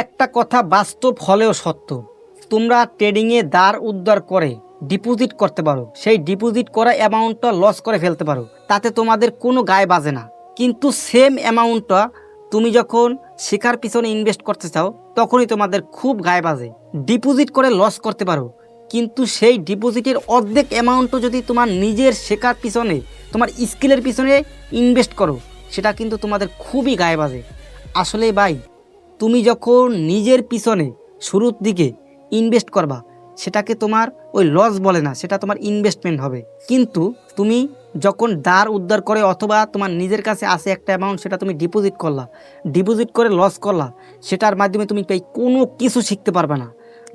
একটা কথা বাস্তব হলেও সত্য, তোমরা ট্রেডিংয়ে দ্বার উদ্ধার করে ডিপোজিট করতে পারো, সেই ডিপোজিট করা অ্যামাউন্টটা লস করে ফেলতে পারো, তাতে তোমাদের কোনো গায়ে বাজে না। কিন্তু সেম অ্যামাউন্টটা তুমি যখন শেখার পিছনে ইনভেস্ট করতে চাও তখনই তোমাদের খুব গায়ে বাজে। ডিপোজিট করে লস করতে পারো, কিন্তু সেই ডিপোজিটের অর্ধেক অ্যামাউন্টও যদি তোমার নিজের শেখার পিছনে, তোমার স্কিলের পিছনে ইনভেস্ট করো, সেটা কিন্তু তোমাদের খুবই গায়ে বাজে। আসলে ভাই, তুমি যখন নিজের পিছনে শুরুর দিকে ইনভেস্ট করবা, সেটাকে তোমার ওই লস বলে না, সেটা তোমার ইনভেস্টমেন্ট হবে। কিন্তু তুমি যখন দ্বার উদ্ধার করে অথবা তোমার নিজের কাছে আসে একটা অ্যামাউন্ট, সেটা তুমি ডিপোজিট করলা, ডিপোজিট করে লস করলা, সেটার মাধ্যমে তুমি কোনো কিছু শিখতে পারবে না।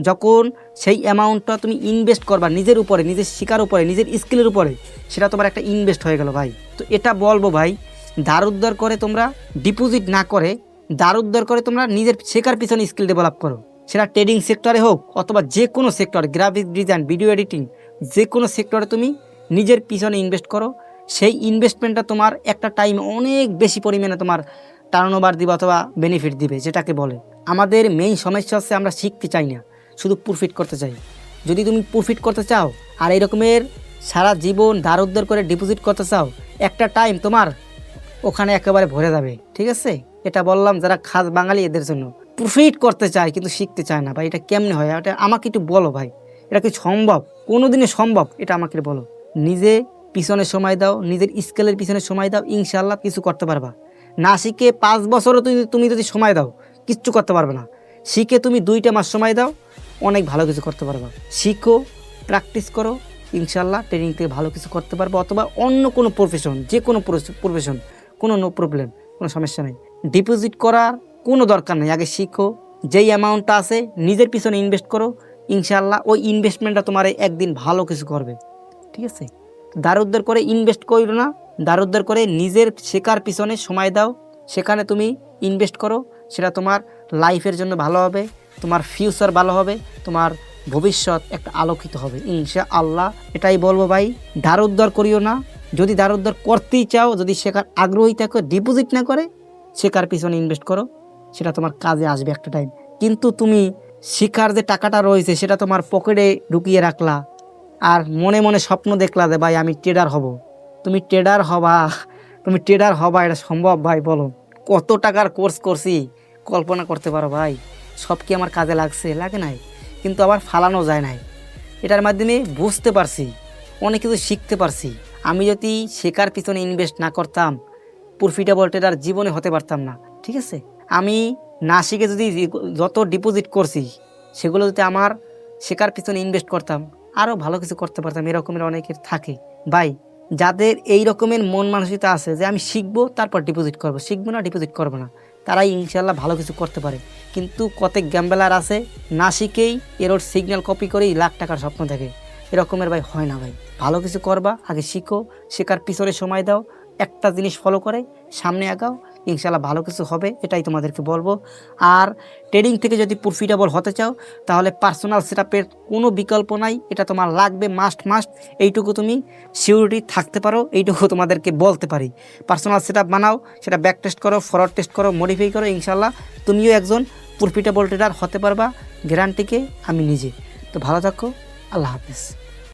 যখন সেই অ্যামাউন্টটা তুমি ইনভেস্ট করবা নিজের উপরে, নিজের শিকার উপরে, নিজের স্কিলের উপরে, সেটা তোমার একটা ইনভেস্ট হয়ে গেল ভাই। তো এটা বলবো ভাই, দ্বার উদ্ধার করে তোমরা ডিপোজিট না করে দ্বার উদ্ধার করে তোমরা নিজের শেখার পিছনে স্কিল ডেভেলপ করো। সেটা ট্রেডিং সেক্টরে হোক অথবা যে কোনো সেক্টরে, গ্রাফিক ডিজাইন, ভিডিও এডিটিং, যে কোনো সেক্টরে তুমি নিজের পিছনে ইনভেস্ট করো। সেই ইনভেস্টমেন্টটা তোমার একটা টাইমে অনেক বেশি পরিমাণে তোমার টার্নওভার দিবে অথবা বেনিফিট দিবে, যেটাকে বলে। আমাদের মেইন সমস্যা হচ্ছে আমরা শিখতে চাই না, শুধু প্রফিট করতে চাই। যদি তুমি প্রফিট করতে চাও আর এই রকমের সারা জীবন দ্বার উদ্ধার করে ডিপোজিট করতে চাও, একটা টাইম তোমার ওখানে একেবারে ভরে যাবে, ঠিক আছে? এটা বললাম যারা খাস বাঙালি এদের জন্য। প্রফিট করতে চায় কিন্তু শিখতে চায় না ভাই, এটা কেমনে হয়? এটা আমাকে একটু বলো ভাই, এটা কি সম্ভব? কোনো দিনে সম্ভব? এটা আমাকে বলো। নিজে পিছনে সময় দাও, নিজের স্কেলের পিছনে সময় দাও, ইনশাল্লাহ কিছু করতে পারবা। না শিখে 5 বছরও তুমি যদি সময় দাও, কিচ্ছু করতে পারবে না। শিখে তুমি 2টা মাস সময় দাও, অনেক ভালো কিছু করতে পারবা। শিখো, প্র্যাকটিস করো, ইনশাল্লাহ ট্রেনিং থেকে ভালো কিছু করতে পারবো। অথবা অন্য কোনো প্রফেশন, যে কোনো প্রফেশন, কোনো নো প্রবলেম, কোনো সমস্যা নেই। ডিপোজিট করার কোনো দরকার নেই, আগে শিখো। যেই অ্যামাউন্টটা আছে নিজের পিছনে ইনভেস্ট করো, ইনশাল্লাহ ওই ইনভেস্টমেন্টটা তোমার একদিন ভালো কিছু করবে, ঠিক আছে? দ্বার উদ্ধার করে ইনভেস্ট করো না, দ্বার উদ্ধার করে নিজের শেখার পিছনে সময় দাও, সেখানে তুমি ইনভেস্ট করো। সেটা তোমার লাইফের জন্য ভালো হবে, তোমার ফিউচার ভালো হবে, তোমার ভবিষ্যৎ একটা আলোকিত হবে ইনশাআল্লাহ। এটাই বলবো ভাই, দ্বার উদ্ধার করিও না। যদি দ্বার উদ্ধার করতেই চাও, যদি শেখার আগ্রহী থাকো, ডিপোজিট না করে শেখার পিছনে ইনভেস্ট করো, সেটা তোমার কাজে আসবে একটা টাইম। কিন্তু তুমি শিখার যে টাকাটা রয়েছে সেটা তোমার পকেটে ঢুকিয়ে রাখলা আর মনে মনে স্বপ্ন দেখলা যে ভাই আমি ট্রেডার হব। তুমি ট্রেডার হবা, তুমি ট্রেডার হবা, এটা সম্ভব ভাই? বলো। কত টাকার কোর্স করছি, কল্পনা করতে পারো ভাই? সব কি আমার কাজে লাগছে? লাগে নাই, কিন্তু আবার ফালানো যায় নাই। এটার মাধ্যমে বুঝতে পারছি, অনেক কিছু শিখতে পারছি। আমি যদি শেখার পিছনে ইনভেস্ট না করতাম, প্রফিটেবল ট্রেডার জীবনে হতে পারতাম না, ঠিক আছে? আমি না শিখে যদি যত ডিপোজিট করছি সেগুলো যদি আমার শেখার পিছনে ইনভেস্ট করতাম, আরও ভালো কিছু করতে পারতাম। এরকমের অনেকের থাকে ভাই, যাদের এই রকমের মন মানসিকতা আছে যে আমি শিখবো তারপর ডিপোজিট করবো, শিখবো না ডিপোজিট করবো না, তারাই ইনশাল্লাহ ভালো কিছু করতে পারে। কিন্তু কতক গ্যাম্বেলার আছে না শিখেই এরোর সিগন্যাল কপি করেই লাখ টাকার স্বপ্ন দেখে। এরকমের ভাই হয় না ভাই। ভালো কিছু করবা, আগে শিখো, শেখার পিছনে সময় দাও, একটা জিনিস ফলো করে সামনে আগাও, ইনশাল্লাহ ভালো কিছু হবে, এটাই তোমাদেরকে বলবো। আর ট্রেডিং থেকে যদি প্রফিটেবল হতে চাও তাহলে পার্সোনাল সেটআপের কোনো বিকল্প নাই, এটা তোমার লাগবে, মাস্ট। এইটুকু তুমি সিউরিটি থাকতে পারো, এইটুকু তোমাদেরকে বলতে পারি। পার্সোনাল সেটআপ বানাও, সেটা ব্যাক টেস্ট করো, ফরওয়ার্ড টেস্ট করো, মডিফাই করো, ইনশাল্লাহ তুমিও একজন প্রফিটেবল ট্রেডার হতে পারবা, গ্যারান্টিকে আমি নিজে। তো ভালো থাকো, আল্লাহ হাফেজ।